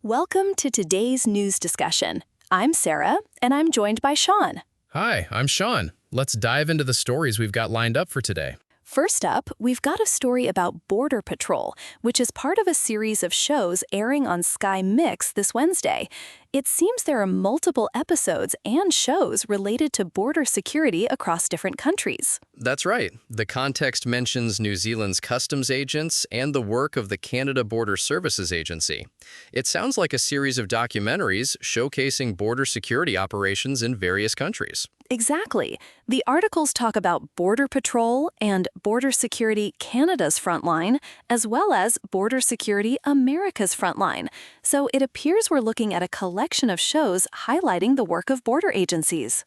Welcome to today's news discussion. I'm Sarah, and I'm joined by Sean. Hi, I'm Sean. Let's dive into the stories we've got lined up for today. First up, we've got a story about Border Patrol, which is part of a series of shows airing on Sky Mix this Wednesday. It seems there are multiple episodes and shows related to border security across different countries. That's right. The context mentions New Zealand's customs agents and the work of the Canada Border Services Agency. It sounds like a series of documentaries showcasing border security operations in various countries. Exactly. The articles talk about Border Patrol and Border Security Canada's Frontline, as well as Border Security America's Frontline. So it appears we're looking at a collection of shows highlighting the work of border agencies.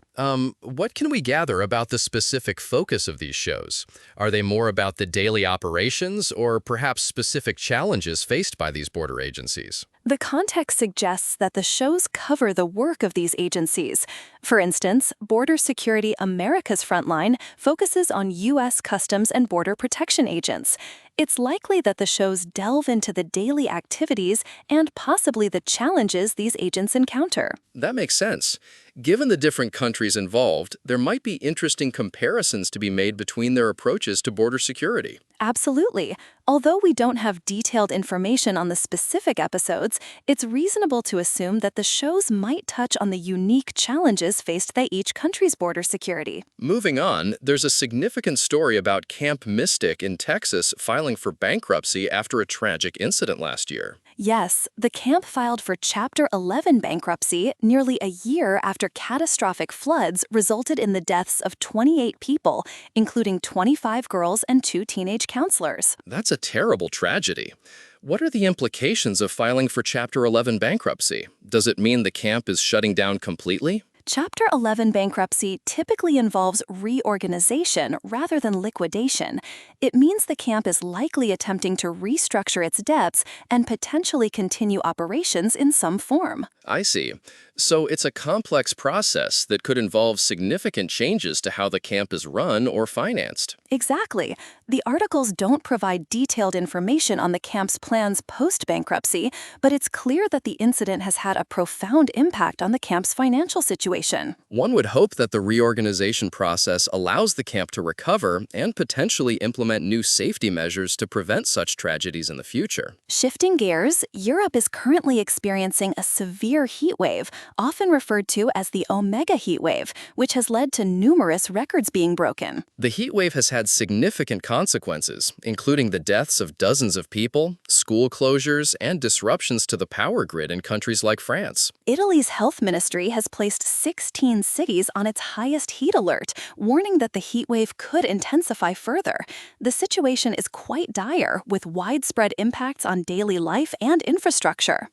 What can we gather about the specific focus of these shows? Are they more about the daily operations or perhaps specific challenges faced by these border agencies? The context suggests that the shows cover the work of these agencies. For instance, Border Security America's Frontline focuses on U.S. Customs and Border Protection agents. It's likely that the shows delve into the daily activities and possibly the challenges these agents encounter. That makes sense. Given the different countries involved, there might be interesting comparisons to be made between their approaches to border security. Absolutely. Although we don't have detailed information on the specific episodes, it's reasonable to assume that the shows might touch on the unique challenges faced by each country's border security. Moving on, there's a significant story about Camp Mystic in Texas filing for bankruptcy after a tragic incident last year. Yes, the camp filed for Chapter 11 bankruptcy nearly a year after catastrophic floods resulted in the deaths of 28 people, including 25 girls and 2 teenage counselors. That's a terrible tragedy. What are the implications of filing for Chapter 11 bankruptcy? Does it mean the camp is shutting down completely? Chapter 11 bankruptcy typically involves reorganization rather than liquidation. It means the camp is likely attempting to restructure its debts and potentially continue operations in some form. I see. So it's a complex process that could involve significant changes to how the camp is run or financed. Exactly. The articles don't provide detailed information on the camp's plans post-bankruptcy, but it's clear that the incident has had a profound impact on the camp's financial situation. One would hope that the reorganization process allows the camp to recover and potentially implement new safety measures to prevent such tragedies in the future. Shifting gears, Europe is currently experiencing a severe heat wave, often referred to as the Omega heat wave, which has led to numerous records being broken. The heat wave has had significant consequences, including the deaths of dozens of people, school closures, and disruptions to the power grid in countries like France. Italy's health ministry has placed 16 cities on its highest heat alert, warning that the heat wave could intensify further. The situation is quite dire, with widespread impacts on daily life and infrastructure.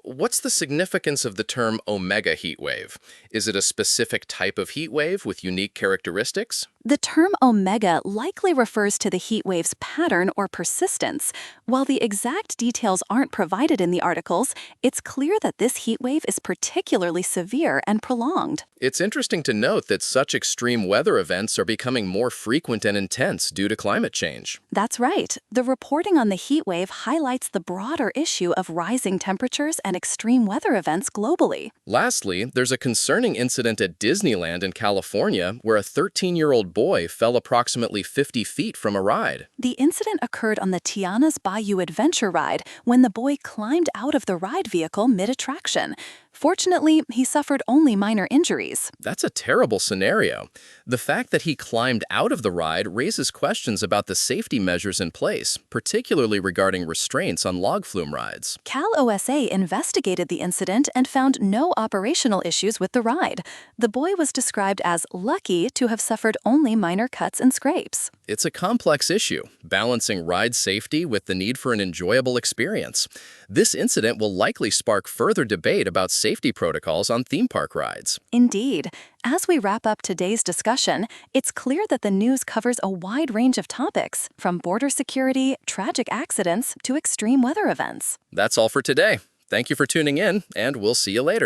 What's the significance of the term Omega heat wave? Is it a specific type of heat wave with unique characteristics? The term omega likely refers to the heat wave's pattern or persistence. While the exact details aren't provided in the articles, it's clear that this heat wave is particularly severe and prolonged. It's interesting to note that such extreme weather events are becoming more frequent and intense due to climate change. That's right. The reporting on the heat wave highlights the broader issue of rising temperatures and extreme weather events globally. Lastly, there's a concerning incident at Disneyland in California where a 13-year-old boy fell approximately 50 feet from a ride. The incident occurred on the Tiana's Bayou Adventure ride when the boy climbed out of the ride vehicle mid-attraction. Fortunately, he suffered only minor injuries. That's a terrible scenario. The fact that he climbed out of the ride raises questions about the safety measures in place, particularly regarding restraints on log flume rides. Cal OSA investigated the incident and found no operational issues with the ride. The boy was described as lucky to have suffered only minor cuts and scrapes. It's a complex issue, balancing ride safety with the need for an enjoyable experience. This incident will likely spark further debate about safety protocols on theme park rides. Indeed. As we wrap up today's discussion, it's clear that the news covers a wide range of topics, from border security, tragic accidents, to extreme weather events. That's all for today. Thank you for tuning in, and we'll see you later.